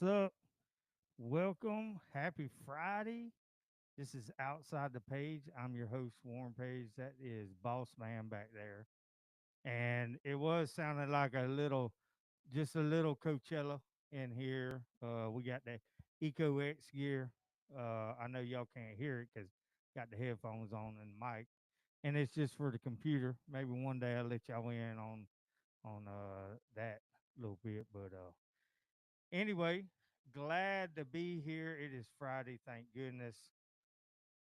What's up? Welcome. Happy Friday. This is Outside the Page. I'm your host, Warren Page. That is Boss Man back there. And it was sounding like just a little Coachella in here. We got the Eco X gear. I know y'all can't hear it because got the headphones on and the mic. And it's just for the computer. Maybe one day I'll let y'all in on that little bit. But anyway, glad to be here. It is Friday, thank goodness.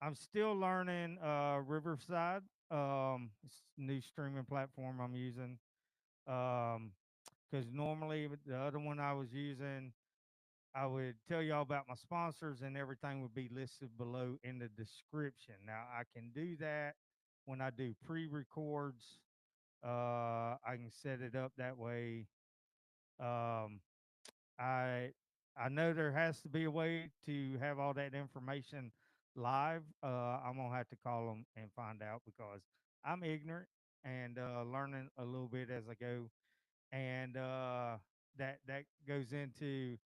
I'm still learning Riverside. It's a new streaming platform I'm using. Because normally with the other one I was using, I would tell y'all about my sponsors and everything would be listed below in the description. Now I can do that when I do pre-records. I can set it up that way. Um, I I know there has to be a way to have all that information live. I'm gonna have to call them and find out because I'm ignorant and learning a little bit as I go. And that goes into,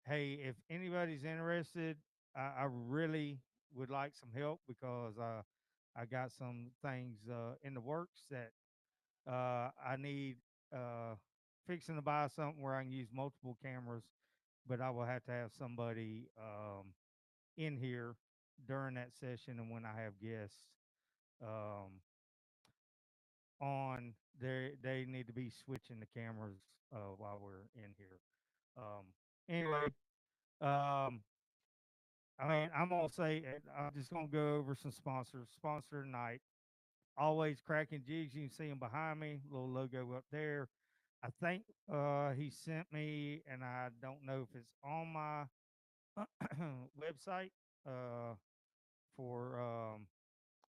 hey, if anybody's interested, I really would like some help because I got some things in the works that I need fixing to buy something where I can use multiple cameras, but I will have to have somebody in here during that session and when I have guests um, on. They need to be switching the cameras while we're in here. Anyway, um, I mean, I'm gonna say I'm just gonna go over some sponsors. Sponsor tonight, always cracking jigs. You can see them behind me, little logo up there. I think he sent me, and I don't know if it's on my website for,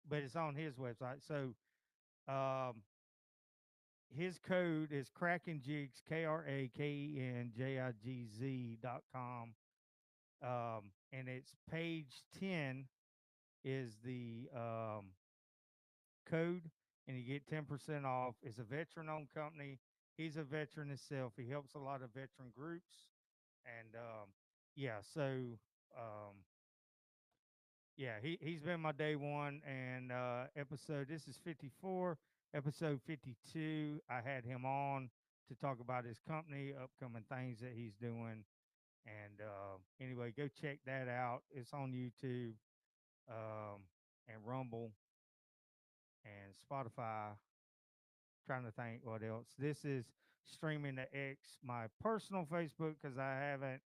but it's on his website. So um, his code is Kraken Jigs, KRAKENJIGZ.com. And it's page 10 is the code, and you get 10% off. It's a veteran owned company. He's a veteran himself. He helps a lot of veteran groups. And yeah, so um, yeah, he's been my day one and episode. This is 54, episode 52. I had him on to talk about his company, upcoming things that he's doing. And anyway, go check that out. It's on YouTube and Rumble and Spotify. Trying to think what else. This is streaming to X, my personal Facebook, because I haven't.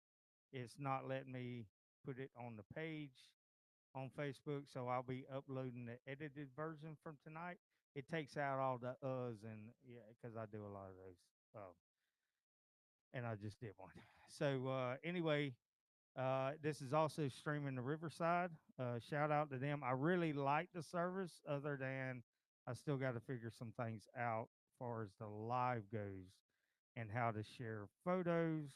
It's not letting me put it on the page on Facebook, so I'll be uploading the edited version from tonight. It takes out all the uhs and yeah, because I do a lot of those. And I just did one. So anyway, this is also streaming to Riverside. Shout out to them. I really like the service, other than I still got to figure some things out as far as the live goes and how to share photos.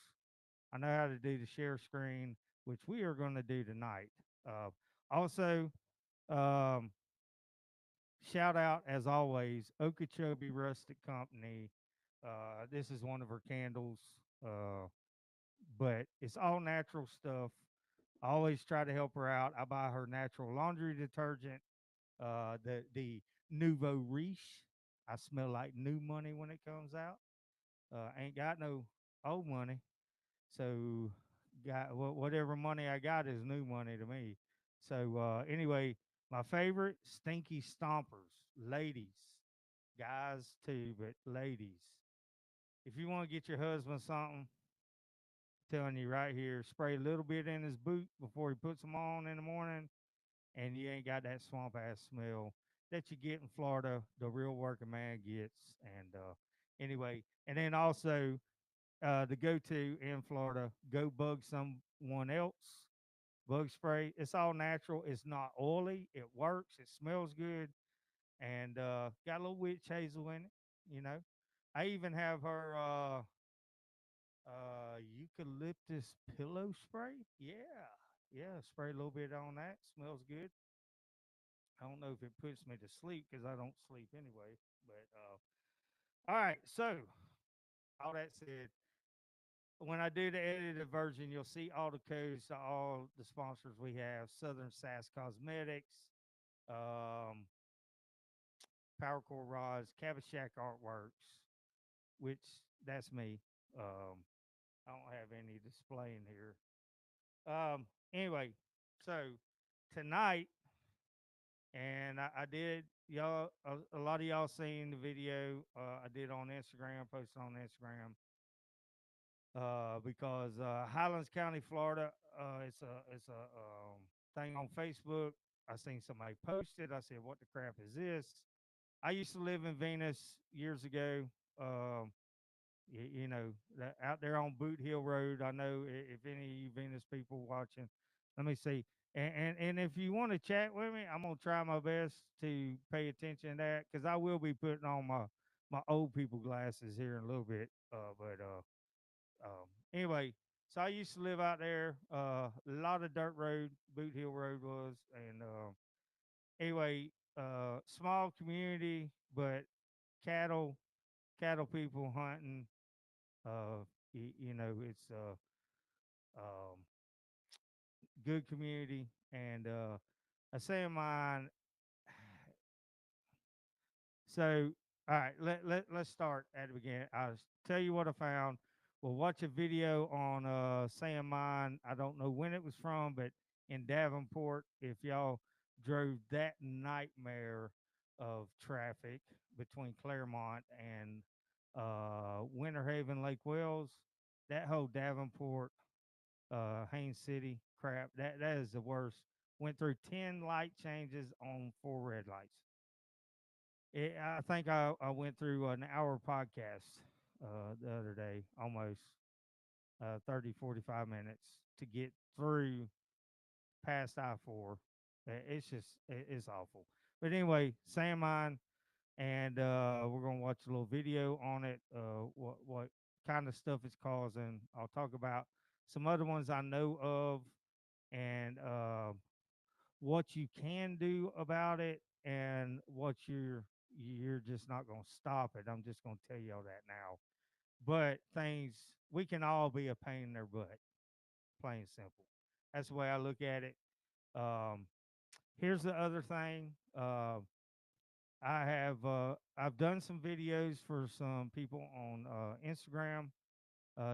I know how to do the share screen, which we are going to do tonight. Also, um, shout out as always, Okeechobee Rustic Company. This is one of her candles, uh, but it's all natural stuff. I always try to help her out. I buy her natural laundry detergent, the Nouveau Riche. I smell like new money when it comes out. Ain't got no old money, so got whatever money I got is new money to me. So anyway, my favorite stinky stompers, ladies, guys too, but ladies. If you want to get your husband something, telling you right here, spray a little bit in his boot before he puts them on in the morning, and you ain't got that swamp ass smell that you get in Florida. The real working man gets. And anyway, and then also the go to in Florida, go bug someone else. Bug spray. It's all natural. It's not oily. It works. It smells good, and got a little witch hazel in it. You know, I even have her eucalyptus pillow spray. Yeah, yeah. Spray a little bit on that. Smells good. I don't know if it puts me to sleep because I don't sleep anyway. But all right. So all that said, when I do the edited version, you'll see all the codes to all the sponsors we have: Southern Sass Cosmetics, um, Power Core Rods, Cabashak Artworks, which that's me. Um, I don't have any display in here. Anyway, so tonight, and I did y'all a lot of y'all seen the video I did on Instagram, posted on Instagram, because Highlands County, Florida, it's a thing on Facebook. I seen somebody post it. I said, "What the crap is this?" I used to live in Venus years ago. Um, you know, out there on Boot Hill Road. I know if any of you Venus people watching, let me see. And if you want to chat with me, I'm gonna try my best to pay attention to that because I will be putting on my old people glasses here in a little bit. Anyway, so I used to live out there. A lot of dirt road, Boot Hill Road was, and anyway, small community, but cattle, cattle people hunting. You know, it's um, good community, and a saying of mine. So, all right, let's start at the beginning. I'll tell you what I found. We'll watch a video on saying mine. I don't know when it was from, but in Davenport, if y'all drove that nightmare of traffic between Claremont and Winter Haven, Lake Wells, that whole Davenport Haines City crap. That is the worst. Went through 10 light changes on 4 red lights. I think I went through an hour podcast the other day, almost 30, 45 minutes to get through past I-4. It's just, it's awful. But anyway, Sam mine, and we're going to watch a little video on it, what kind of stuff it's causing. I'll talk about some other ones I know of, and what you can do about it, and what you're just not going to stop it. I'm just going to tell you all that now. But things, we can all be a pain in their butt, plain and simple. That's the way I look at it. Um, Here's the other thing. I've done some videos for some people on Instagram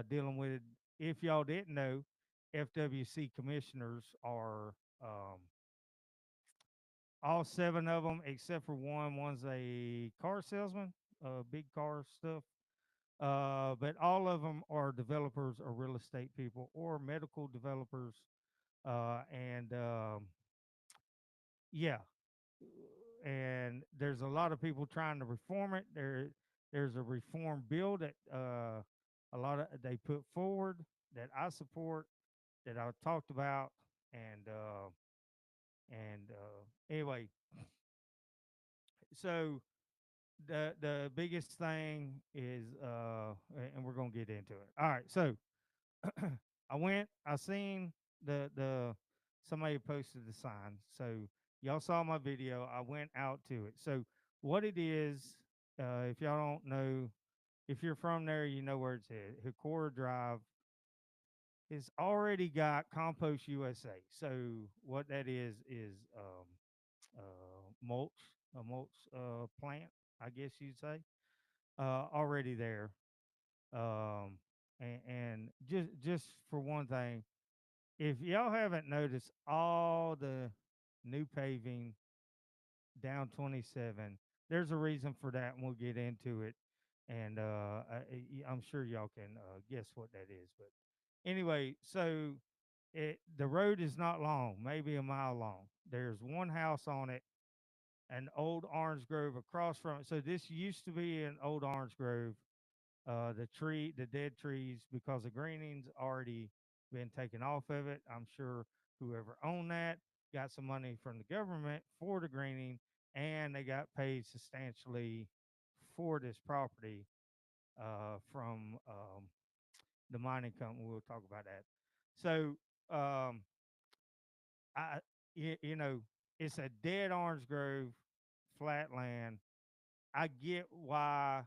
dealing with, if y'all didn't know, FWC commissioners are all 7 of them except for one. One's a car salesman, big car stuff. But all of them are developers or real estate people or medical developers. And Yeah, and there's a lot of people trying to reform it. There's a reform bill that a lot of they put forward that I support, that I talked about, and anyway, so the biggest thing is and we're gonna get into it. All right, so I seen the somebody posted the sign. So y'all saw my video. I went out to it. So what it is, if y'all don't know, if you're from there, you know where it's at. Hikora Drive has already got Compost USA. So what that is mulch, a mulch plant, I guess you'd say, already there. Um, and just for one thing, if y'all haven't noticed all the new paving down 27, there's a reason for that, and we'll get into it. And I'm sure y'all can guess what that is. But anyway, so the road is not long, maybe a mile long. There's one house on it, an old orange grove across from it. So this used to be an old orange grove. The dead trees, because the greening's already been taken off of it. I'm sure whoever owned that got some money from the government for the greening, and they got paid substantially for this property from the mining company. We'll talk about that. So, um, I, you know, it's a dead orange grove, flat land. I get why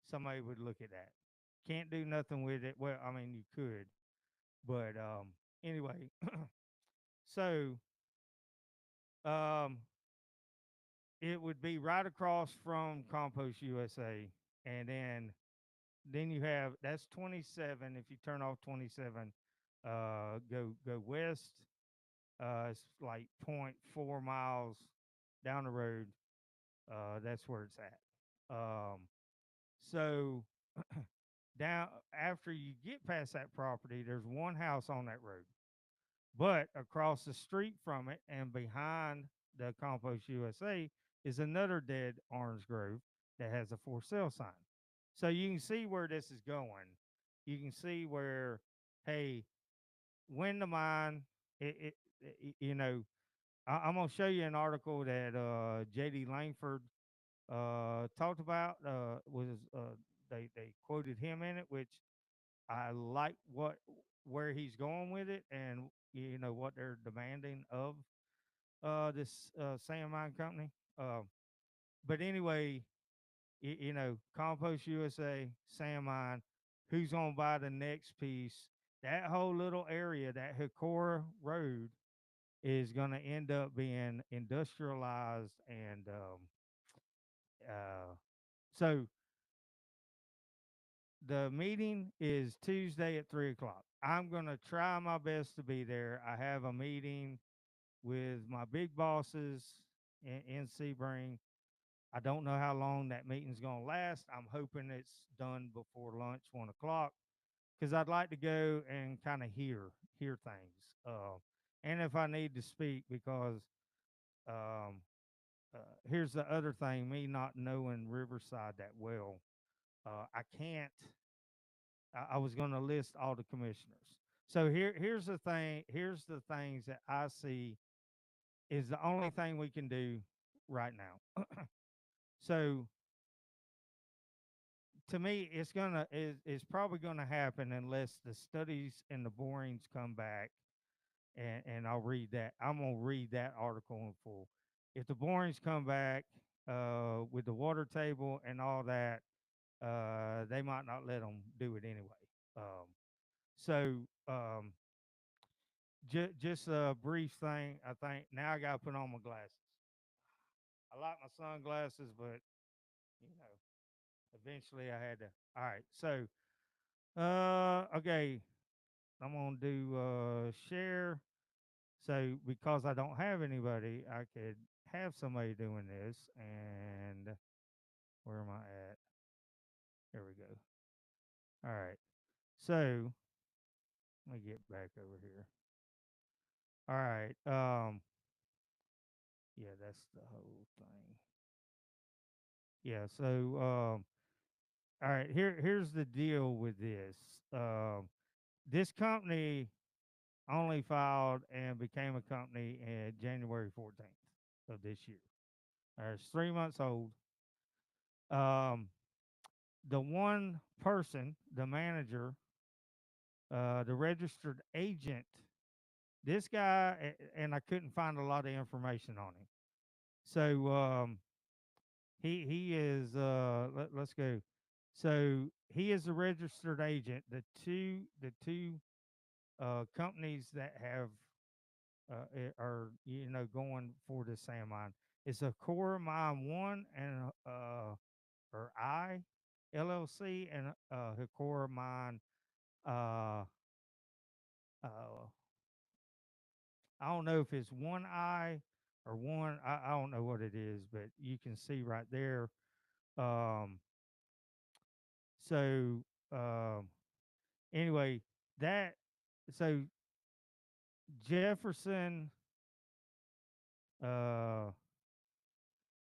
somebody would look at that. can't do nothing with it. Well, I mean, you could, but anyway, so um, it would be right across from Compost USA, and then you have that's 27. If you turn off 27, go west. It's like point 0.4 miles down the road. That's where it's at. So down after you get past that property, there's one house on that road. But across the street from it and behind the Compost USA is another dead orange grove that has a for sale sign. So you can see where this is going. You can see where, hey, when the mine, you know, I'm going to show you an article that J.D. Langford talked about. They quoted him in it, which I like what where he's going with it, and what they're demanding of this sand mine company. Uh, but anyway, Compost USA, sand mine. Who's gonna buy the next piece? That whole little area, that Hikora Road, is gonna end up being industrialized, and so the meeting is Tuesday at 3 o'clock. I'm gonna try my best to be there. I have a meeting with my big bosses in Sebring. I don't know how long that meeting's gonna last. I'm hoping it's done before lunch, 1 o'clock, because I'd like to go and kind of hear things. And if I need to speak, because um, here's the other thing: me not knowing Riverside that well, I can't. I was going to list all the commissioners. So here's the thing. Here's the things that I see is the only thing we can do right now. So to me, it's probably gonna happen unless the studies and the borings come back, and I'll read that. I'm gonna read that article in full. If the borings come back with the water table and all that, they might not let them do it anyway. Um, so just a brief thing. I think now I gotta put on my glasses. I like my sunglasses, but you know, eventually I had to. All right, so okay, I'm gonna do share. So because I don't have anybody, I could have somebody doing this. And where am I at? There we go. All right. So let me get back over here. All right. Yeah, that's the whole thing. Yeah. So all right. Here's the deal with this. This company only filed and became a company in January 14th of this year. It's 3 months old. Um, the one person, the manager, the registered agent, this guy, and I couldn't find a lot of information on him. So he is. Let's go. So he is a registered agent. The two companies that have are going for the sand mine. It's a Core Mine One and or I LLC and Hikora Mine. Uh, uh, I don't know if it's one I or one. I don't know what it is, but you can see right there. Um, so anyway, that so Jefferson, uh,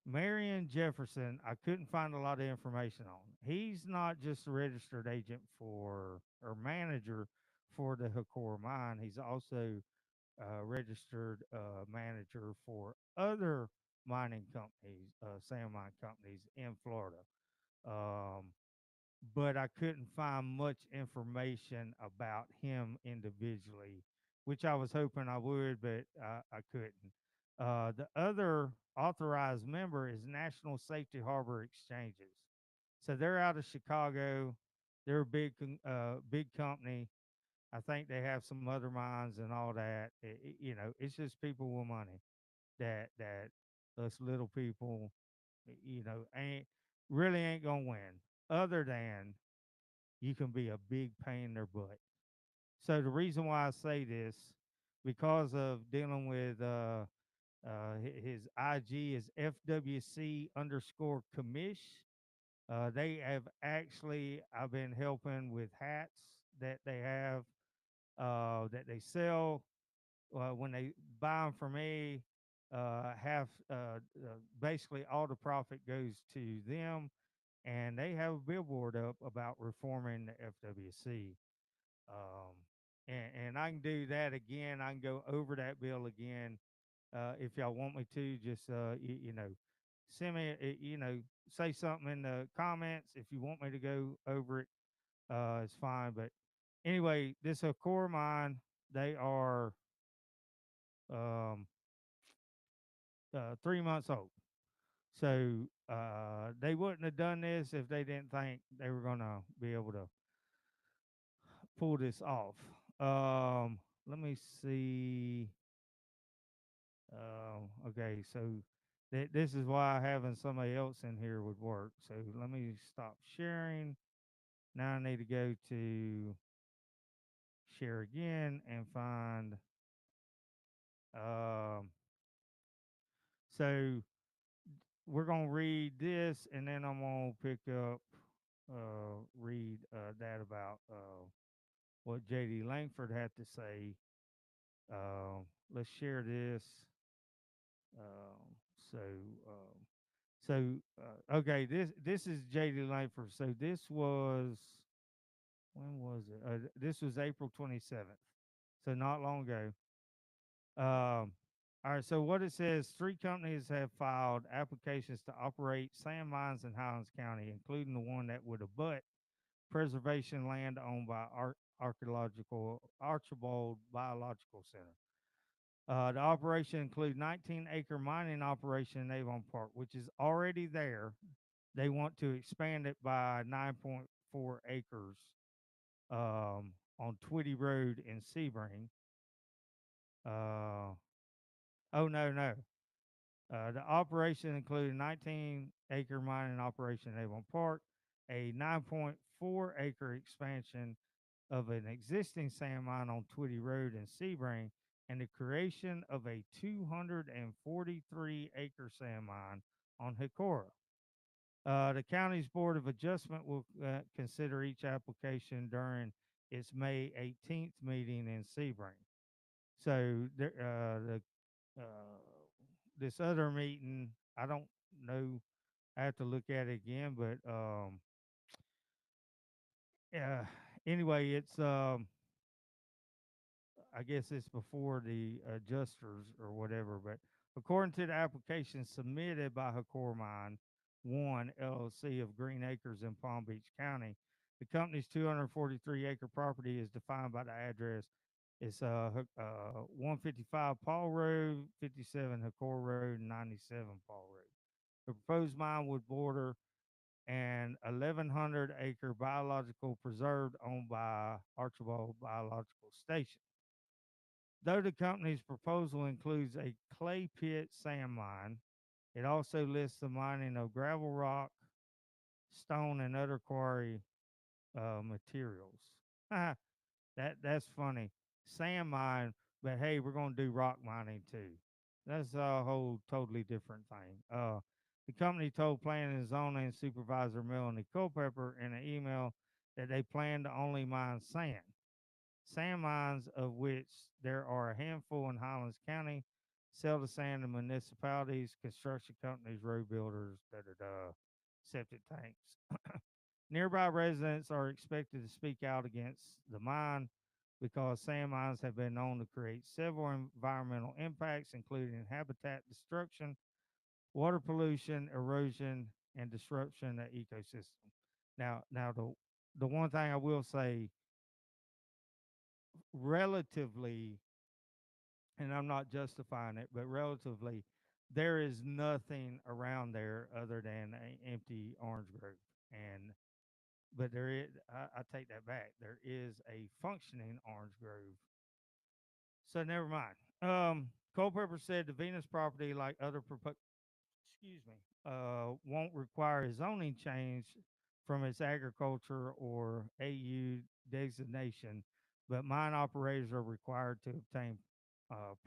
Marion Jefferson, I couldn't find a lot of information on. He's not just a registered agent for or manager for the Hikora mine. He's also registered manager for other mining companies, sand mine companies in Florida. Um, but I couldn't find much information about him individually, which I was hoping I would, but I couldn't. The other authorized member is National Safety Harbor Exchanges. So they're out of Chicago. They're a big company. I think they have some other mines and all that. It's just people with money that us little people, ain't really ain't gonna win. Other than you can be a big pain in their butt. So the reason why I say this, because of dealing with his IG is FWC underscore commish. They have actually, I've been helping with hats that they have, that they sell. When they buy them from me, half, basically all the profit goes to them, and they have a billboard up about reforming the FWC. Um, and I can do that again. I can go over that bill again, if y'all want me to. Just send me, say something in the comments if you want me to go over it. It's fine. But anyway, this core mine, they are um, 3 months old. So they wouldn't have done this if they didn't think they were gonna be able to pull this off. Let me see. Okay, so this is why having somebody else in here would work. So let me stop sharing. Now I need to go to share again and find. Um, so we're gonna read this, and then I'm gonna pick up, read that about what J.D. Langford had to say. Let's share this. Um, so, um, okay, this is J.D. Langford. So this was, when was it? This was April 27th. So not long ago. All right. So what it says, three companies have filed applications to operate sand mines in Highlands County, including the one that would abut preservation land owned by Archaeological Archibald Biological Center. The operation includes 19-acre mining operation in Avon Park, which is already there. They want to expand it by 9.4 acres, on Twitty Road in Sebring. Uh, oh, no, no. The operation included 19-acre mining operation in Avon Park, a 9.4-acre expansion of an existing sand mine on Twitty Road in Sebring, and the creation of a 243-acre sand mine on Hikora. The county's Board of Adjustment will consider each application during its May 18th meeting in Sebring. So uh, this other meeting, I don't know. I have to look at it again, but yeah. Anyway, it's I guess it's before the adjusters or whatever. But according to the application submitted by Hakor Mine One LLC of Green Acres in Palm Beach County, the company's 243-acre property is defined by the address. It's 155 Paul Road, 57 Hakor Road, and 97 Paul Road. The proposed mine would border an 1,100-acre biological preserve owned by Archibald Biological Station. Though the company's proposal includes a clay pit sand mine, it also lists the mining of gravel rock, stone, and other quarry materials. That's funny. Sand mine, but hey, we're going to do rock mining too. That's a whole totally different thing. The company told Planning and Zoning Supervisor Melanie Culpepper in an email that they plan to only mine sand. Sand mines, of which there are a handful in Highlands County, sell the sand to municipalities, construction companies, road builders, da da da, septic tanks. Nearby residents are expected to speak out against the mine because sand mines have been known to create several environmental impacts, including habitat destruction, water pollution, erosion, and disruption of ecosystem. Now the one thing I will say, relatively, and I'm not justifying it, but relatively, there is nothing around there other than an empty orange grove. And but there is. I take that back. There is a functioning Orange Grove. So never mind. Culpepper said the Venus property, like other excuse me, won't require a zoning change from its agriculture or AU designation, but mine operators are required to obtain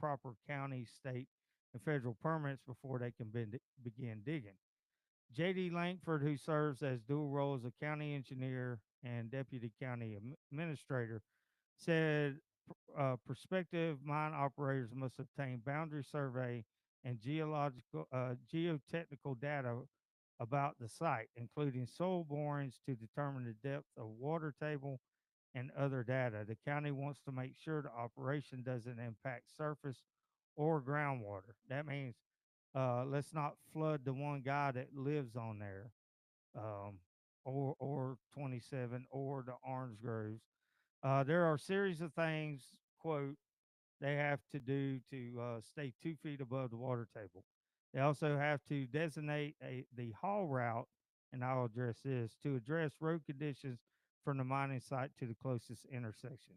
proper county, state, and federal permits before they can begin digging. J.D. Langford, who serves as dual roles of county engineer and deputy county administrator, said prospective mine operators must obtain boundary survey and geotechnical data about the site, including soil borings to determine the depth of water table and other data. The county wants to make sure the operation doesn't impact surface or groundwater. That means let's not flood the one guy that lives on there, um, or 27 or the orange groves. There are a series of things, quote, they have to do to stay 2 feet above the water table. They also have to designate the haul route, and I'll address this, to address road conditions from the mining site to the closest intersection.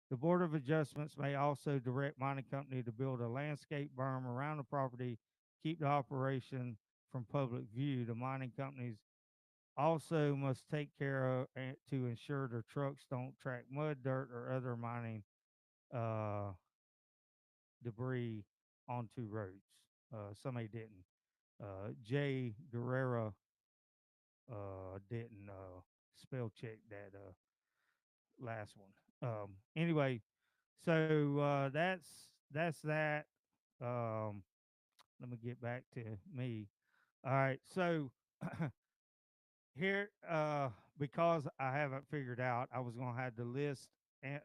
The Board of Adjustments may also direct mining company to build a landscape berm around the property, keep the operation from public view. The mining companies also must take care of to ensure their trucks don't track mud, dirt, or other mining uh, debris onto roads. Somebody didn't. Jay Guerrera didn't spell check that last one. Anyway, so that's that. Um, Let me get back to me. All right, so here, because I haven't figured out, I was going to have the list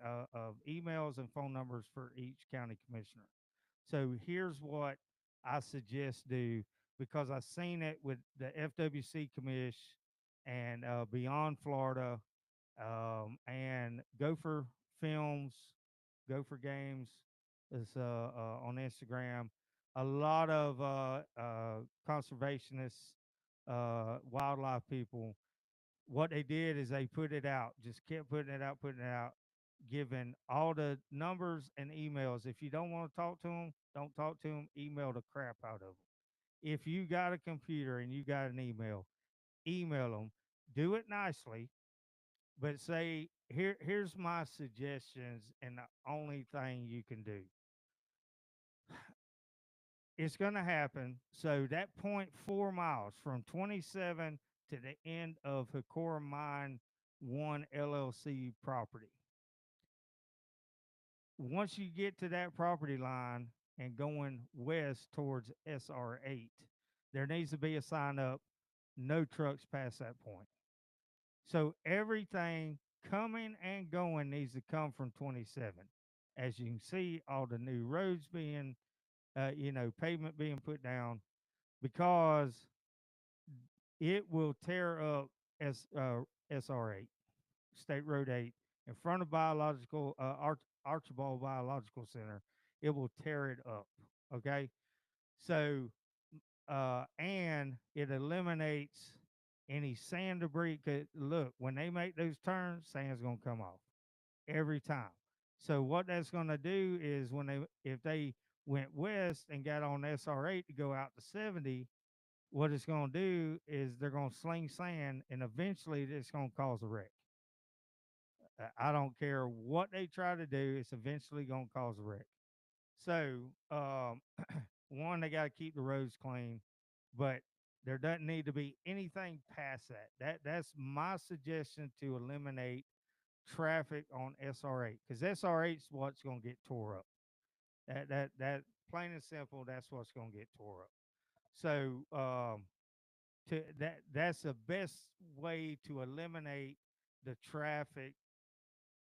of emails and phone numbers for each county commissioner. So here's what I suggest do, because I've seen it with the FWC commish and Beyond Florida, and Gopher Films, Gopher Games is on Instagram. A lot of conservationists, wildlife people, what they did is they put it out, just kept putting it out, giving all the numbers and emails. If you don't want to talk to them, don't talk to them. Email the crap out of them. If you got a computer and you got an email them. Do it nicely, but say here's my suggestions and the only thing you can do. It's going to happen. So that 0.4 miles from 27 to the end of Hikora Mine 1 LLC property. Once you get to that property line and going west towards SR8, there needs to be a sign up, no trucks past that point. So everything coming and going needs to come from 27. As you can see, all the new roads being, pavement being put down, because it will tear up SR8, State Road 8, in front of Archibald Biological Center. It will tear it up. Okay, so and it eliminates any sand debris. 'Cause look, when they make those turns, sand's gonna come off every time. So what that's gonna do is if they went west and got on SR8 to go out to 70, what it's going to do is they're going to sling sand, and eventually it's going to cause a wreck. I don't care what they try to do, it's eventually going to cause a wreck. So, one, they got to keep the roads clean, but there doesn't need to be anything past that. That's my suggestion to eliminate traffic on SR8, because SR8 is what's going to get tore up. That plain and simple, that's what's going to get tore up. So, that's the best way to eliminate the traffic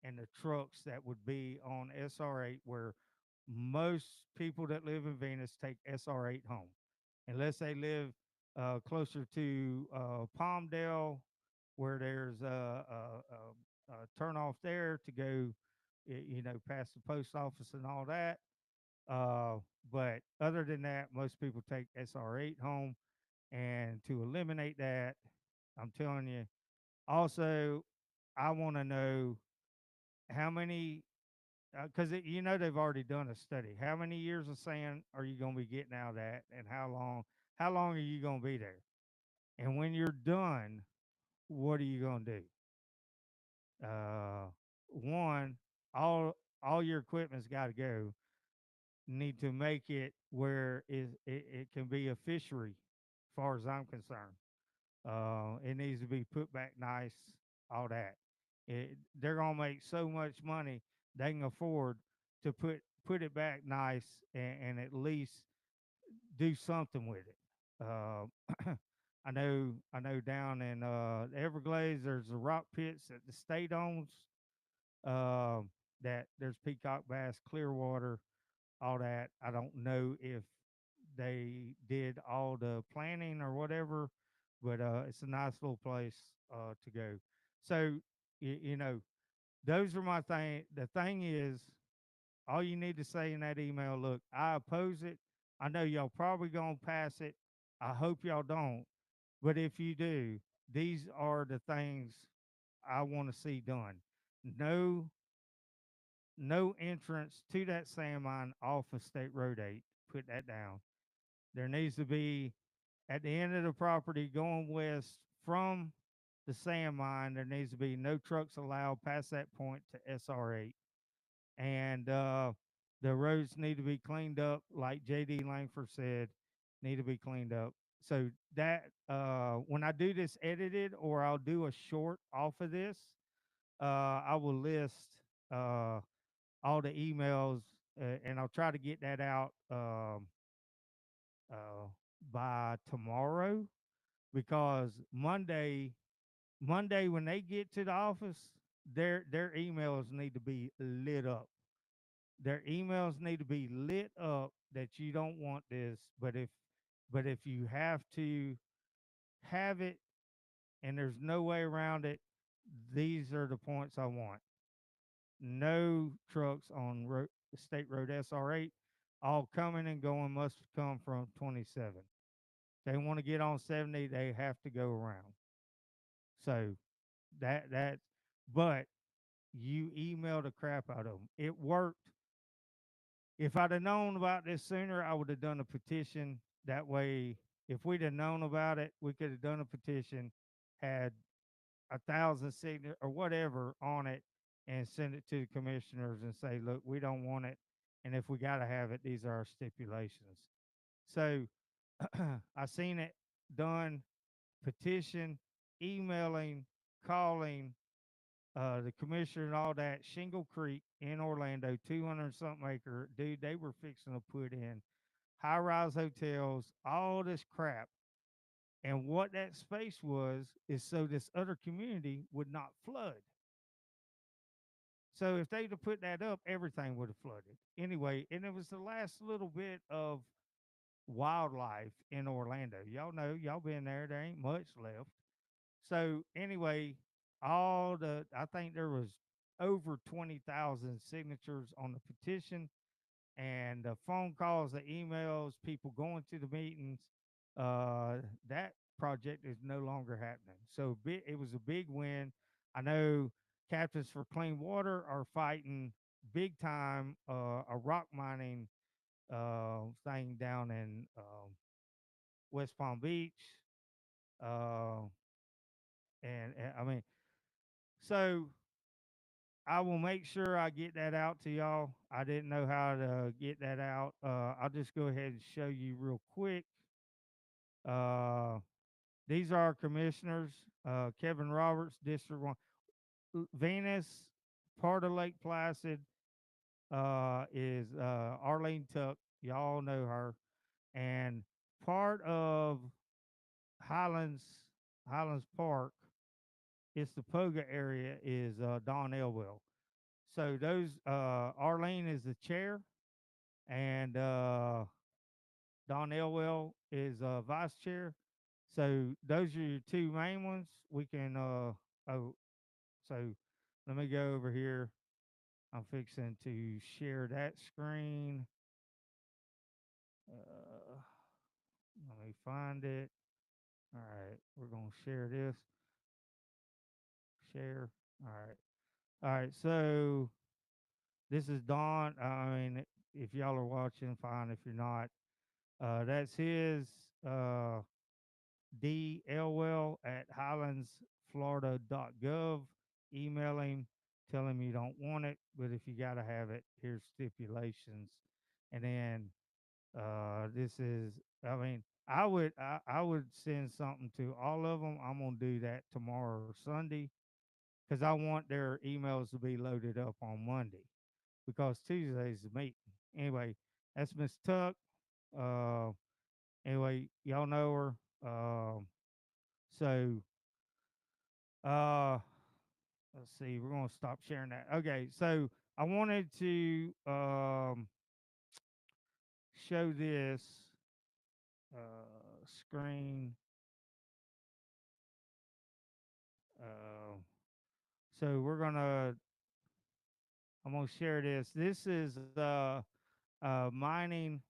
and the trucks that would be on SR8, where most people that live in Venus take SR8 home, unless they live closer to Palmdale, where there's a turn off there to go, past the post office and all that. But other than that, most people take SR8 home. And to eliminate that, I'm telling you, Also, I want to know how many, because you know they've already done a study. How many years of sand are you going to be getting out of that, and how long? How long are you going to be there? And when you're done, what are you going to do? Uh, One, all your equipment's got to go. Need to make it where it can be a fishery, as far as I'm concerned. It needs to be put back nice, all that. They're gonna make so much money they can afford to put it back nice and at least do something with it. I know down in Everglades there's the rock pits that the state owns. That there's peacock bass, Clearwater, all that. I don't know if they did all the planning or whatever, but it's a nice little place to go. So you know, those are my thing. The thing is, all you need to say in that email, look, I oppose it. I know y'all probably gonna pass it. I hope y'all don't. But if you do, these are the things I want to see done. No, no entrance to that sand mine off of State Road 8. Put that down. There needs to be at the end of the property going west from the sand mine. There needs to be no trucks allowed past that point to SR8, and the roads need to be cleaned up, like JD Langford said, need to be cleaned up. So that when I do this edited, or I'll do a short off of this, I will list uh, all the emails, and I'll try to get that out uh, by tomorrow, because Monday when they get to the office, their emails need to be lit up. Their emails need to be lit up that you don't want this, but if you have to have it and there's no way around it, these are the points I want. No trucks on State Road SR8. All coming and going must come from 27. They want to get on 70, they have to go around. So that but you emailed the crap out of them. It worked. If I'd have known about this sooner, I would have done a petition. That way, if we'd have known about it, we could have done a petition, had 1,000 signatures or whatever on it, and send it to the commissioners and say, look, we don't want it. And if we got to have it, these are our stipulations. So I seen it done, petition, emailing, calling, the commissioner and all that. Shingle Creek in Orlando, 200 something acre. Dude, they were fixing to put in high rise hotels, all this crap. And what that space was is so this other community would not flood. So if they'd have put that up, everything would have flooded. Anyway, and it was the last little bit of wildlife in Orlando. Y'all know, y'all been there, there ain't much left. So anyway, I think there was over 20,000 signatures on the petition, and the phone calls, the emails, people going to the meetings. That project is no longer happening. So it was a big win. I know Captains for Clean Water are fighting big time a rock mining thing down in West Palm Beach. Uh, and I mean, so I will make sure I get that out to y'all. I didn't know how to get that out. I'll just go ahead and show you real quick. Uh, these are our commissioners. Kevin Roberts, District 1. Venus, part of Lake Placid, is Arlene Tuck. Y'all know her. And part of Highlands, Highlands Park, it's the Poga area, is Don Elwell. So those Arlene is the chair, and Don Elwell is vice chair. So those are your two main ones. We can oh, so let me go over here. I'm fixing to share that screen. Uh, Let me find it. All right, we're gonna share this. share. All right. All right. So this is Don. I mean, if y'all are watching, fine. If you're not, that's his uh, D Elwell at highlandsflorida.gov. Email him, tell him you don't want it, but if you got to have it, here's stipulations. And then this is, I mean, I would send something to all of them. I'm gonna do that tomorrow or Sunday because I want their emails to be loaded up on Monday because Tuesday's the meeting. Anyway, that's Miss Tuck. Uh, anyway, y'all know her. So uh, let's see. We're gonna stop sharing that. Okay, so I wanted to show this screen. Uh, so I'm gonna share this. This is mining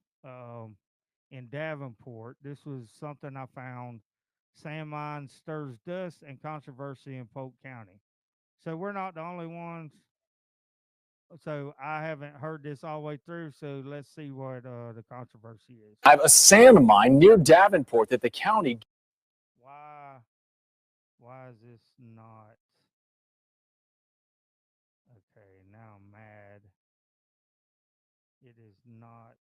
in Davenport. This was something I found. Sand mine stirs dust and controversy in Polk County. So we're not the only ones. So I haven't heard this all the way through. So let's see what the controversy is. I have a sand mine near Davenport that the county. Why? Why is this not? Okay, now I'm mad. It is not.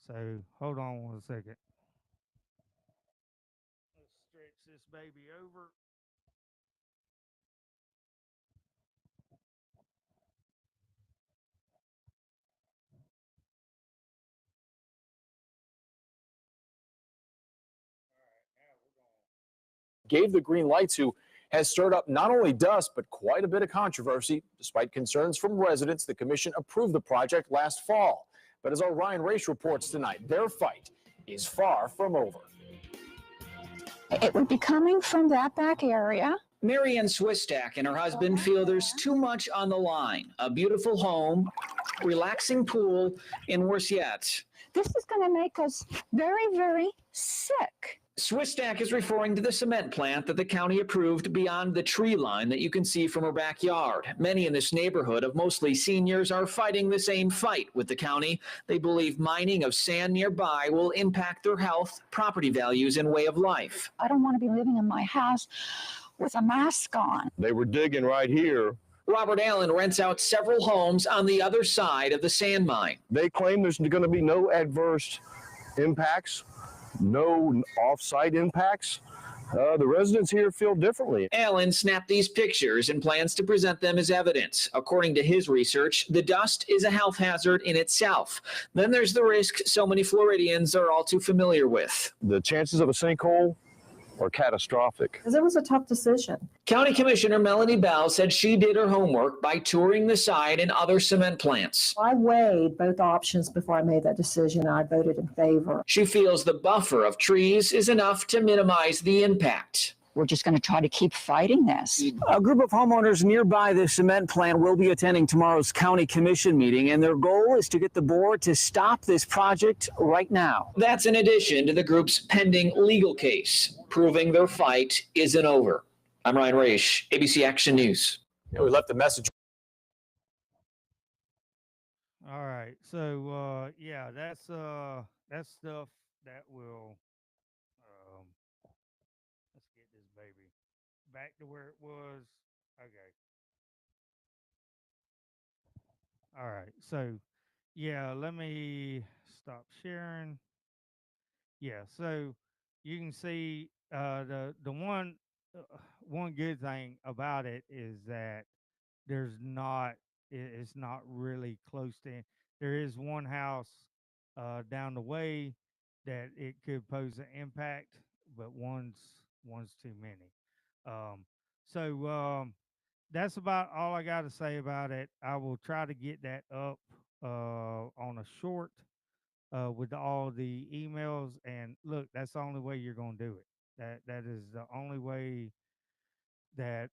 So hold on one second. Let's stretch this baby over. Gave the green light to has stirred up not only dust, but quite a bit of controversy. Despite concerns from residents, the commission approved the project last fall. But as our Ryan Race reports tonight, their fight is far from over. It would be coming from that back area. Marianne Swistak and her husband feel there's too much on the line. A beautiful home, relaxing pool, and worse yet, This is going to make us very, very sick. Swistak is referring to the cement plant that the county approved beyond the tree line that you can see from her backyard. Many in this neighborhood of mostly seniors are fighting the same fight with the county. They believe mining of sand nearby will impact their health, property values, and way of life. I don't want to be living in my house with a mask on. They were digging right here. Robert Allen rents out several homes on the other side of the sand mine. They claim there's going to be no adverse impacts, no off-site impacts. The residents here feel differently. Allen snapped these pictures and plans to present them as evidence. According to his research, the dust is a health hazard in itself. Then there's the risk so many Floridians are all too familiar with. The chances of a sinkhole are catastrophic. Because it was a tough decision. County Commissioner Melanie Bell said she did her homework by touring the site and other cement plants. I weighed both options before I made that decision. I voted in favor. She feels the buffer of trees is enough to minimize the impact. We're just going to try to keep fighting this. A group of homeowners nearby the cement plant will be attending tomorrow's county commission meeting, and their goal is to get the board to stop this project right now. That's in addition to the group's pending legal case, proving their fight isn't over. I'm Ryan Raish, ABC Action News. We left a message. All right. So yeah, that's stuff that will let's get this baby back to where it was. Okay. All right. So yeah, let me stop sharing. Yeah, so you can see the one good thing about it is that there's not it's not really close to. There is one house down the way that it could pose an impact, but one's too many. Um, so that's about all I got to say about it. I will try to get that up on a short with all the emails. And look, that's the only way you're going to do it. That is the only way that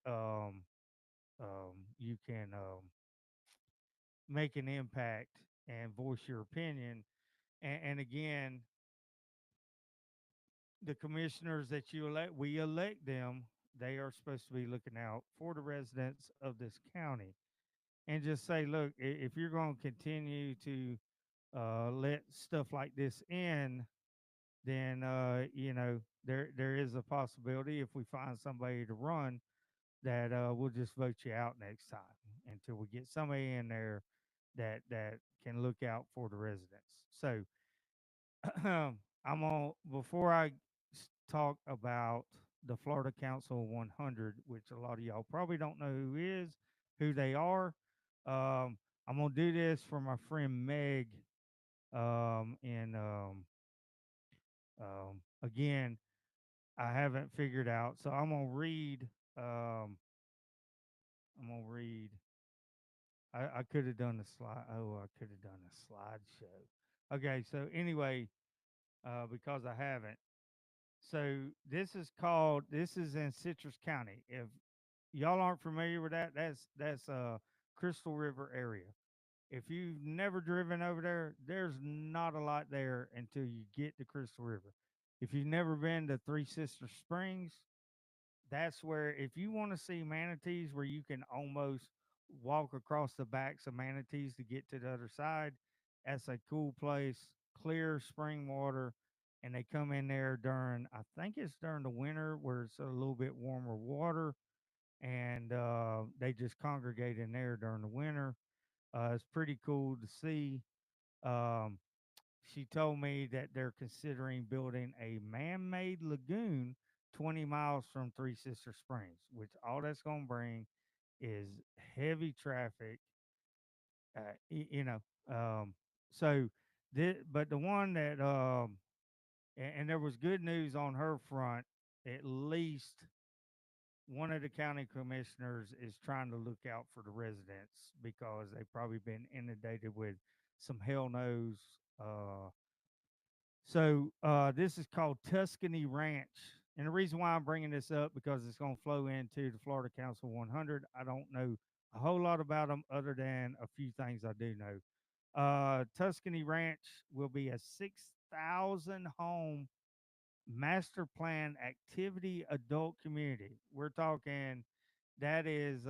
you can make an impact and voice your opinion. And again, the commissioners that you elect, we elect them. They are supposed to be looking out for the residents of this county and just say, look, if you're going to continue to let stuff like this in, then there is a possibility if we find somebody to run that we'll just vote you out next time until we get somebody in there that can look out for the residents. So I'm on before I talk about the Florida Council 100, which a lot of y'all probably don't know who they are. I'm gonna do this for my friend Meg. And again, I haven't figured out, so I'm gonna read. Um, I'm gonna read. I could have done a slide. Oh, I could have done a slideshow. Okay, so anyway, because I haven't. So this is in Citrus County. If y'all aren't familiar with that, that's Crystal River area. If you've never driven over there, there's not a lot there until you get to Crystal River. If you've never been to Three Sister Springs, that's where if you want to see manatees where you can almost walk across the backs of manatees to get to the other side, that's a cool place. Clear spring water, and they come in there during I think it's during the winter where it's a little bit warmer water, and they just congregate in there during the winter. It's pretty cool to see. Um, she told me that they're considering building a man-made lagoon 20 miles from Three Sister Springs, which all that's going to bring is heavy traffic. Um, so but the one that and there was good news on her front. At least one of the county commissioners is trying to look out for the residents because they've probably been inundated with some hell knows. This is called Tuscany Ranch. And the reason why I'm bringing this up because it's going to flow into the Florida Council 100. I don't know a whole lot about them other than a few things I do know. Tuscany Ranch will be a 6,000 home master plan activity adult community. We're talking that is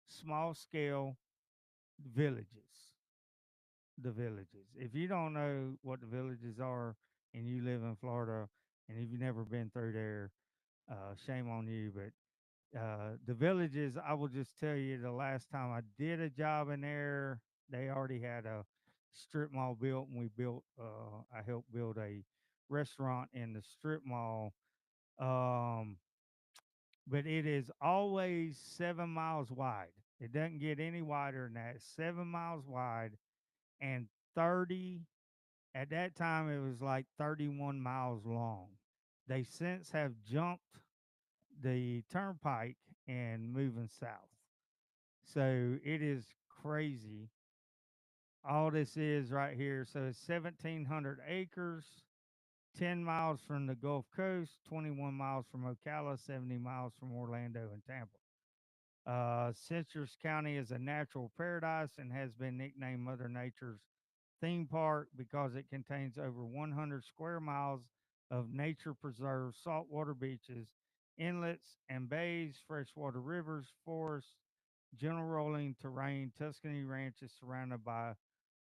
small scale villages. The villages. If you don't know what the villages are and you live in Florida and if you've never been through there, shame on you. But the villages, I will just tell you the last time I did a job in there, they already had a strip mall built and I helped build a restaurant in the strip mall. Um, but it is always 7 miles wide. It doesn't get any wider than that. 7 miles wide and 30 at that time it was like 31 miles long. They since have jumped the turnpike and moving south. So it is crazy. All this is right here. So it's 1,700 acres, 10 miles from the Gulf Coast, 21 miles from Ocala, 70 miles from Orlando and Tampa. Citrus County is a natural paradise and has been nicknamed Mother Nature's theme park because it contains over 100 square miles of nature preserved saltwater beaches, inlets and bays, freshwater rivers, forests, gentle rolling terrain. Tuscany Ranch is surrounded by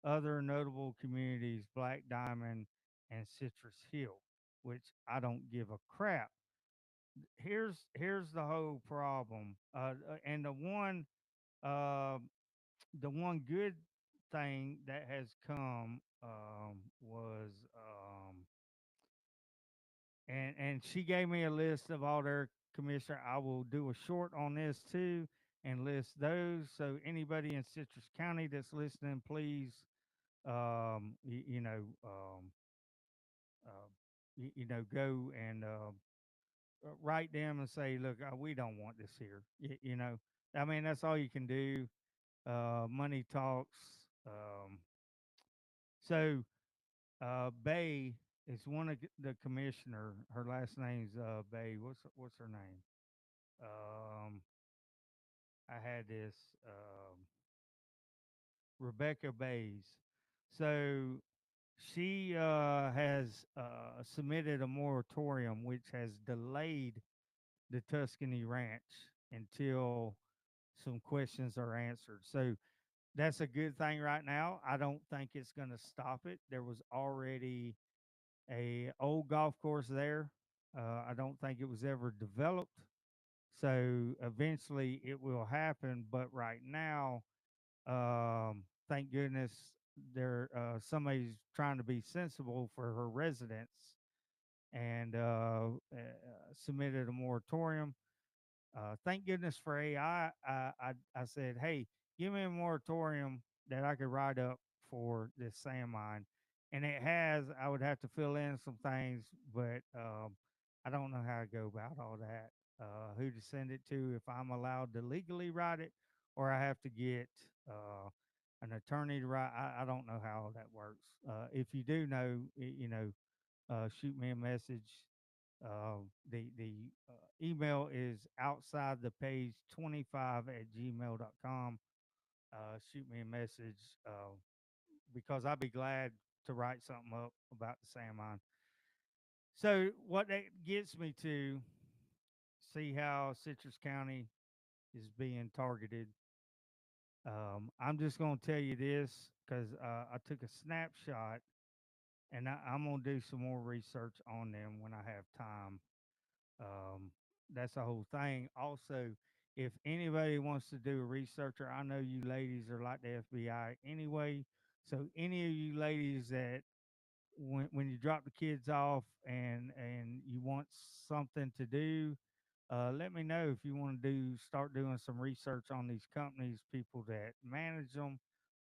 other notable communities, Black Diamond and Citrus Hill, which I don't give a crap. Here's the whole problem, and uh, the one good thing that has come was and she gave me a list of all their commissioner. I will do a short on this too and list those. So anybody in Citrus County that's listening, please, you know, go and write them and say, look, we don't want this here. I mean, that's all you can do. Money talks. Um, so Bay is one of the commissioner. Her last name's Bay. What's her name? Um, I had this Rebecca Bays. So she has submitted a moratorium which has delayed the Tuscany Ranch until some questions are answered. So that's a good thing right now. I don't think it's going to stop it. There was already a old golf course there. I don't think it was ever developed. So eventually it will happen. But right now, thank goodness there somebody's trying to be sensible for her residents and submitted a moratorium. Thank goodness for AI. I said, hey, give me a moratorium that I could write up for this sand mine. And it has, I would have to fill in some things, but I don't know how to go about all that. Who to send it to, if I'm allowed to legally write it, or I have to get an attorney to write. I don't know how all that works. If you do know, shoot me a message. The email is outside the page 25 at gmail.com. Shoot me a message because I'll be glad to write something up about the sand mine. So what that gets me to, see how Citrus County is being targeted. I'm just going to tell you this because I took a snapshot, and I'm going to do some more research on them when I have time. Um, that's the whole thing. Also, if anybody wants to do a researcher, I know you ladies are like the FBI anyway. So any of you ladies that when you drop the kids off and you want something to do, let me know if you want to start doing some research on these companies, people that manage them,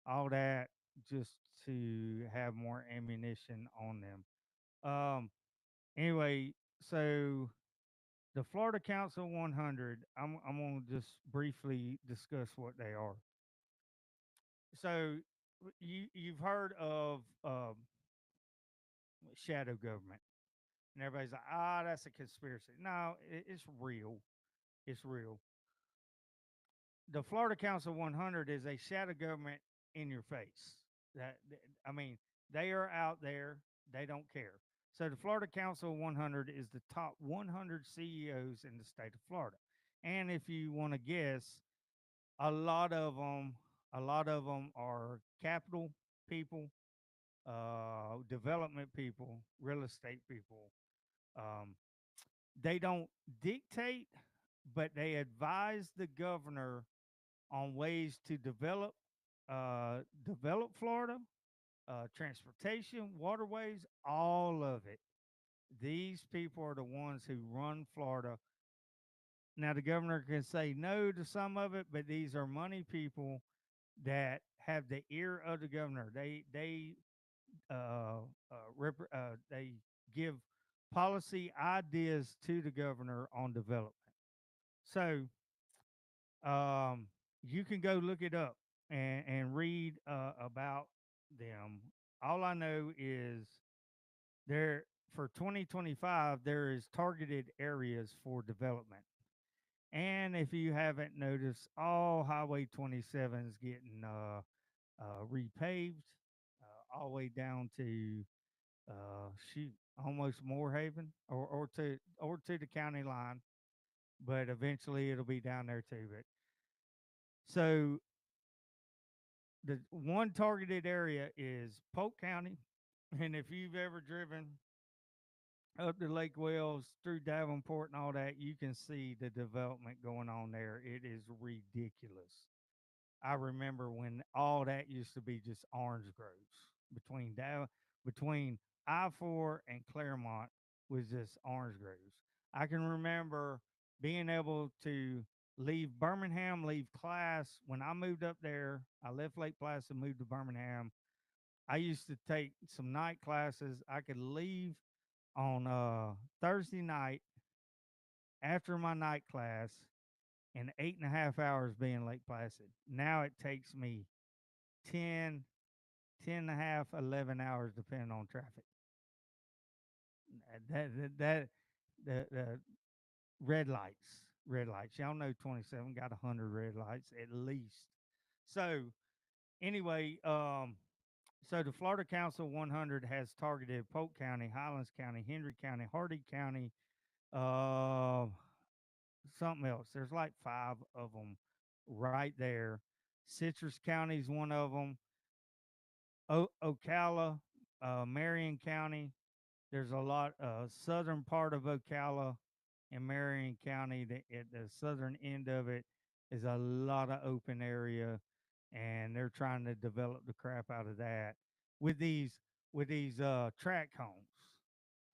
all that, just to have more ammunition on them. Anyway, so the Florida Council 100, I'm going to just briefly discuss what they are. So you've heard of shadow government, and everybody's like, that's a conspiracy. No, it's real. It's real. The Florida Council 100 is a shadow government in your face. I mean, they are out there. They don't care. So the Florida Council 100 is the top 100 CEOs in the state of Florida. And if you want to guess, a lot of them, are capital people, development people, real estate people. Um, they don't dictate, but they advise the governor on ways to develop Florida, transportation, waterways, all of it. These people are the ones who run Florida. Now the governor can say no to some of it, but these are money people that have the ear of the governor. They give policy ideas to the governor on development. So you can go look it up and read about them. All I know is there for 2025 there is targeted areas for development. And if you haven't noticed, all Highway 27 is getting repaved all the way down to shoot almost Moorhaven or to the county line, but eventually it'll be down there too. But so the one targeted area is Polk County, and if you've ever driven up to Lake Wells through Davenport and all that, you can see the development going on there. It is ridiculous. I remember when all that used to be just orange groves between I-4 and Claremont was just orange groves. I can remember being able to leave Birmingham, leave class. When I moved up there, I left Lake Placid, moved to Birmingham. I used to take some night classes. I could leave on Thursday night after my night class and 8.5 hours being Lake Placid. Now it takes me 10, 10 and a half, 11 hours, depending on traffic. The red lights. Y'all know 27 got 100 red lights at least. So anyway, So the Florida Council 100 has targeted Polk County, Highlands County, Henry County, Hardy County, uh, something else. There's like 5 of them right there. Citrus County is one of them. Ocala, Marion County. There's a lot, southern part of Ocala and Marion County. At the southern end of it is a lot of open area, and they're trying to develop the crap out of that with these tract homes.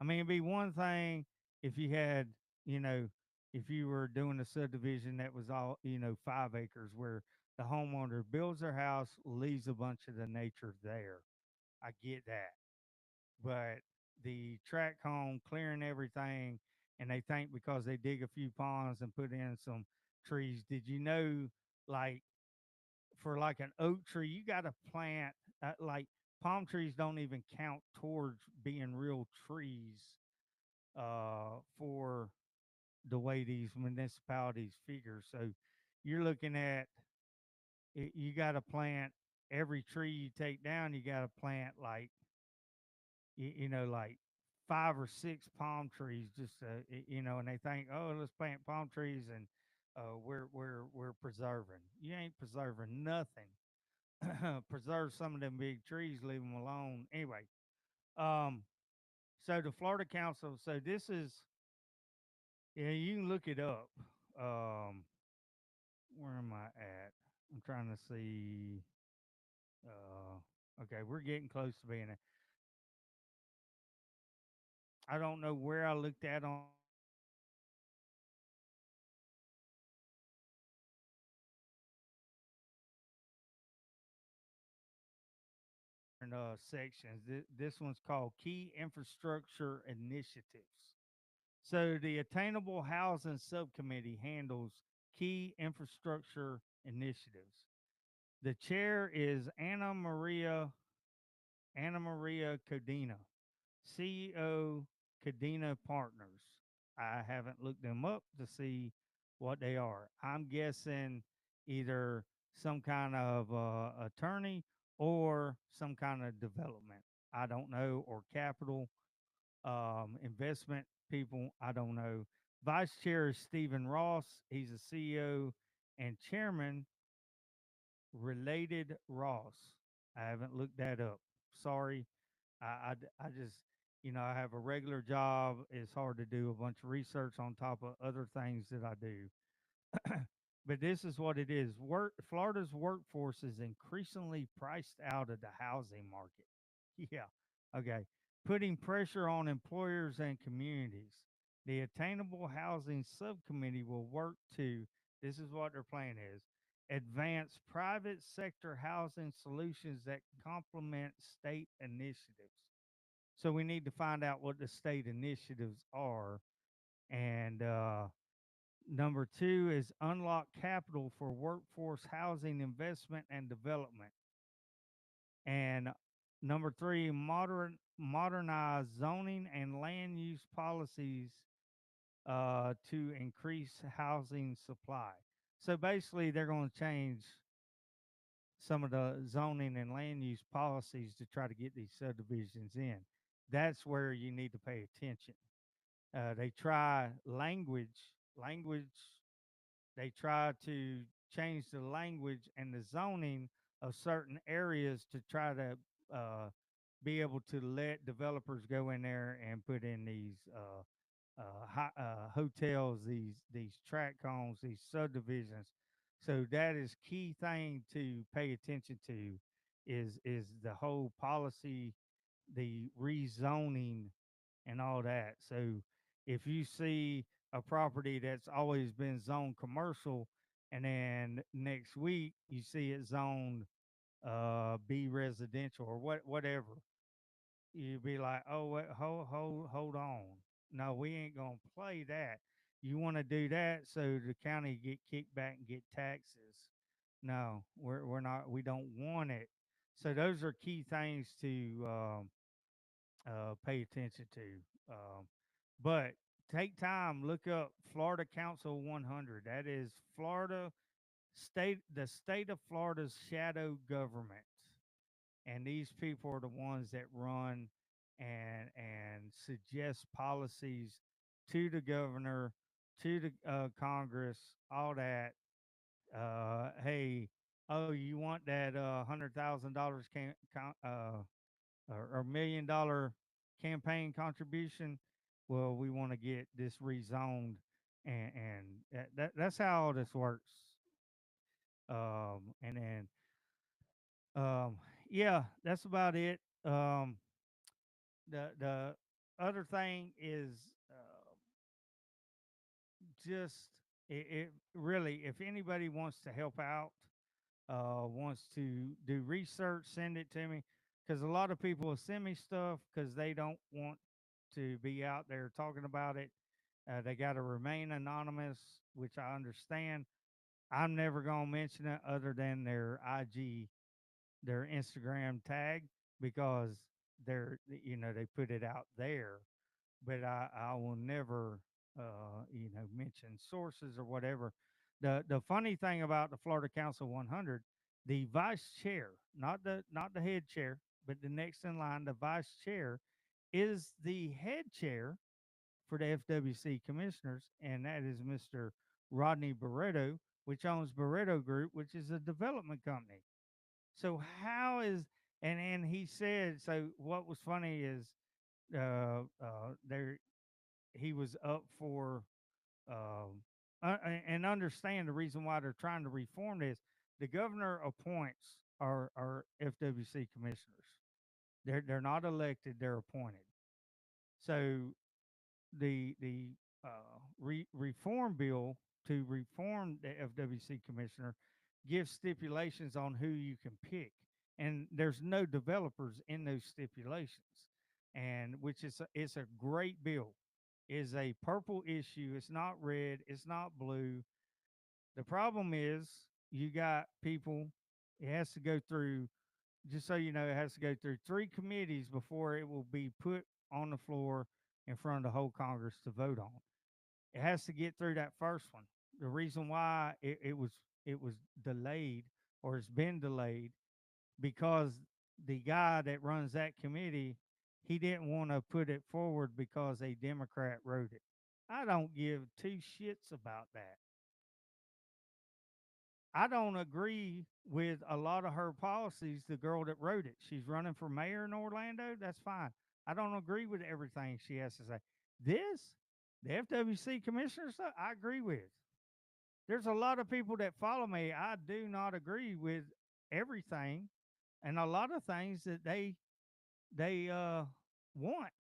I mean, it'd be one thing if you had, you know, if you were doing a subdivision that was all, 5 acres where the homeowner builds their house, leaves a bunch of the nature there. I get that. But the tract home clearing everything, and they think because they dig a few ponds and put in some trees. Did you know, like, for like an oak tree, you got to plant, like, palm trees don't even count towards being real trees for the way these municipalities figure. So you're looking at you got to plant every tree you take down. You got to plant like like 5 or 6 palm trees. Just and they think, oh, let's plant palm trees and we're preserving. You ain't preserving nothing. Preserve some of them big trees, leave them alone. Anyway, um, so the Florida Council. So this is yeah, you can look it up. Um, where am I at? I'm trying to see. Okay, we're getting close to being. I don't know where I looked at on sections. This one's called Key Infrastructure Initiatives. So the Attainable Housing Subcommittee handles key infrastructure initiatives. The chair is Anna Maria Codina, CEO Codina Partners. I haven't looked them up to see what they are. I'm guessing either some kind of attorney or some kind of development. I don't know, or capital investment people. I don't know. Vice Chair is Stephen Ross. He's a CEO and chairman. Related Ross. I haven't looked that up. Sorry. I just, I have a regular job. It's hard to do a bunch of research on top of other things that I do. But this is what it is. Florida's workforce is increasingly priced out of the housing market. Yeah. Okay. Putting pressure on employers and communities. The Attainable Housing Subcommittee will work to, this is what their plan is, advance private sector housing solutions that complement state initiatives. So we need to find out what the state initiatives are. And number 2 is unlock capital for workforce housing investment and development. And number 3, modernize zoning and land use policies to increase housing supply. So basically, they're going to change some of the zoning and land use policies to try to get these subdivisions in. That's where you need to pay attention. They try language. They try to change the language and the zoning of certain areas to try to be able to let developers go in there and put in these hotels, these tract homes, these subdivisions. So that is key thing to pay attention to is the whole policy, the rezoning and all that. So if you see a property that's always been zoned commercial and then next week you see it zoned B residential or whatever, you'd be like, oh, wait, hold on. No, we ain't gonna play that. You want to do that so the county get kicked back and get taxes. No, we're not. We don't want it. So those are key things to pay attention to. But take time, look up Florida Council 100. That is the state of Florida's shadow government. and these people are the ones that run and suggest policies to the governor, to the Congress, all that. Hey, oh, you want that $100,000 or $1 million campaign contribution? Well, we want to get this rezoned, and that's how all this works. And then um, yeah, that's about it. The other thing is just it really, if anybody wants to help out, wants to do research, send it to me. Because a lot of people will send me stuff because they don't want to be out there talking about it. They got to remain anonymous, which I understand. I'm never going to mention it other than their IG, their Instagram tag, because they put it out there. But I will never, mention sources or whatever. The funny thing about the Florida Council 100, the vice chair, not the head chair, but the next in line, the vice chair is the head chair for the FWC commissioners, and that is Mr. Rodney Barreto, which owns Barreto Group, which is a development company. So how is and he said, so what was funny is there he was up for and understand the reason why they're trying to reform this. The governor appoints our FWC commissioners. They're not elected; they're appointed. So the reform bill to reform the FWC commissioner gives stipulations on who you can pick, and there's no developers in those stipulations, and which is it's a great bill. Is a purple issue. It's not red. It's not blue. The problem is you got people. It has to go through. Just so you know, it has to go through 3 committees before it will be put on the floor in front of the whole Congress to vote on. It has to get through that first one. The reason why it was delayed, or it's been delayed, because the guy that runs that committee, he didn't want to put it forward because a Democrat wrote it. I don't give 2 shits about that. I don't agree with a lot of her policies, the girl that wrote it. She's running for mayor in Orlando. That's fine. I don't agree with everything she has to say. This, the FWC commissioner stuff, I agree with. There's a lot of people that follow me. I do not agree with everything and a lot of things that they want.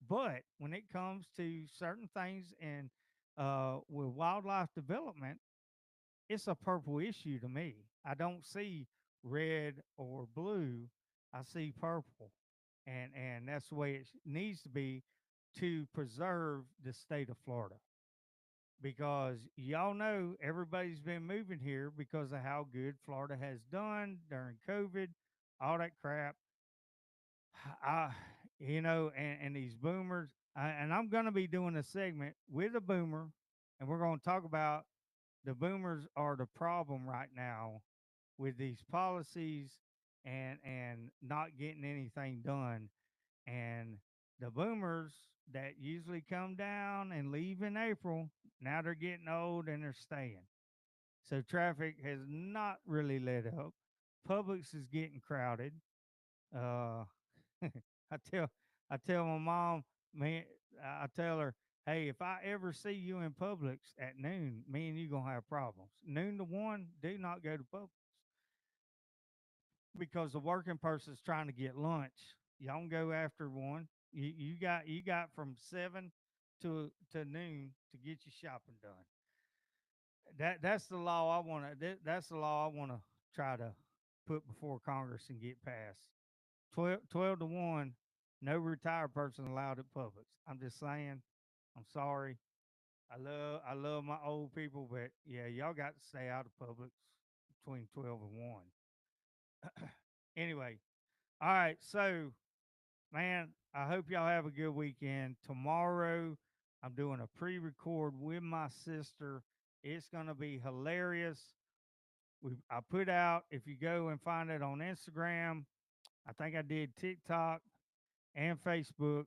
But when it comes to certain things and with wildlife development, it's a purple issue to me. I don't see red or blue. I see purple, and that's the way it needs to be to preserve the state of Florida. Because y'all know everybody's been moving here because of how good Florida has done during COVID, all that crap. I, and these boomers, and I'm going to be doing a segment with a boomer, and we're going to talk about the boomers are the problem right now with these policies and not getting anything done. And the boomers that usually come down and leave in April, now they're getting old and they're staying. So traffic has not really let up. Publix is getting crowded. Uh, I tell I tell my mom, man, I tell her, hey, if I ever see you in Publix at noon, me and you gonna have problems. Noon to 1, do not go to Publix because the working person's trying to get lunch. You don't go after 1. You got from 7 to noon to get your shopping done. That's the law I want to. That's the law I want to try to put before Congress and get passed. 12 to 1, no retired person allowed at Publix. I'm just saying, I'm sorry. I love my old people, but yeah, y'all got to stay out of Publix between 12 and 1. Anyway, all right, so man, I hope y'all have a good weekend. Tomorrow, I'm doing a pre-record with my sister. It's gonna be hilarious. I put out, if you go and find it on Instagram, I think I did TikTok and Facebook.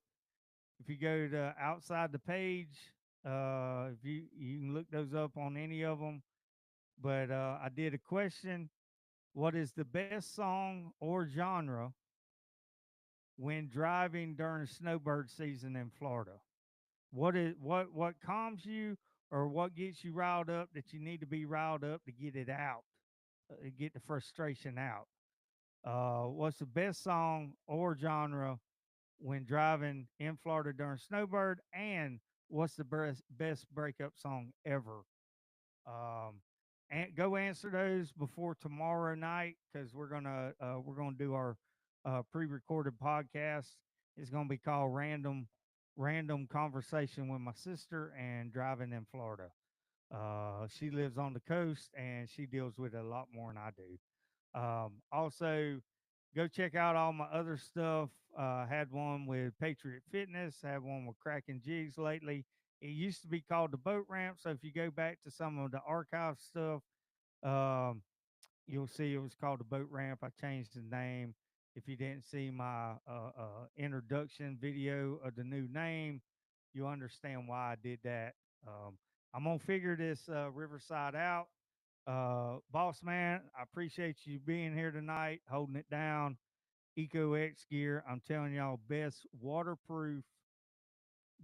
If you go to outside the page, if you can look those up on any of them. But I did a question: what is the best song or genre when driving during snowbird season in Florida? What calms you or what gets you riled up that you need to be riled up to get it out, get the frustration out? What's the best song or genre when driving in Florida during snowbird? And what's the best breakup song ever? And go answer those before tomorrow night because we're gonna do our pre-recorded podcast. It's gonna be called Random Conversation with My Sister and Driving in Florida. She lives on the coast and she deals with it a lot more than I do. Also, go check out all my other stuff. Had one with Patriot Fitness, had one with Cracking Jigs lately. It used to be called the Boat Ramp. So if you go back to some of the archive stuff, you'll see it was called the Boat Ramp. I changed the name. If you didn't see my introduction video of the new name, you understand why I did that. I'm going to figure this Riverside out. Boss man, I appreciate you being here tonight, holding it down. Eco X gear, I'm telling y'all, best waterproof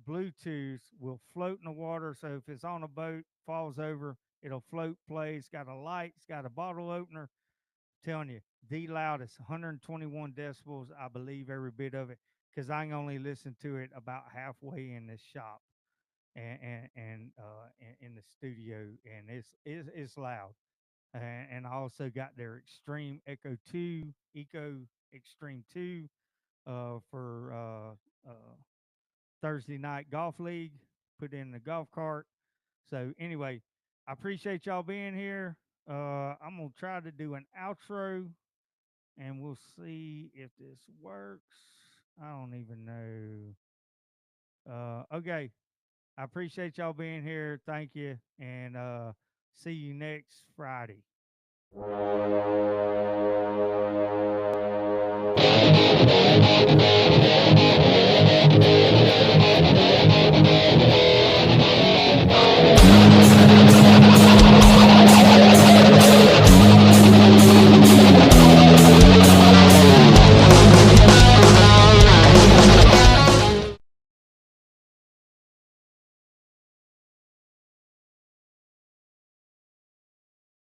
Bluetooth, will float in the water. So if it's on a boat, falls over, it'll float, play. It's got a light, it's got a bottle opener. I'm telling you, the loudest, 121 decibels. I believe every bit of it because I can only listen to it about halfway in this shop and in the studio, and it's loud. And I also got their Extreme Echo 2, Eco Extreme 2 for Thursday night golf league, put in the golf cart. So anyway, I appreciate y'all being here. I'm going to try to do an outro and we'll see if this works. I don't even know. Okay. I appreciate y'all being here. Thank you. And see you next Friday. Thank you.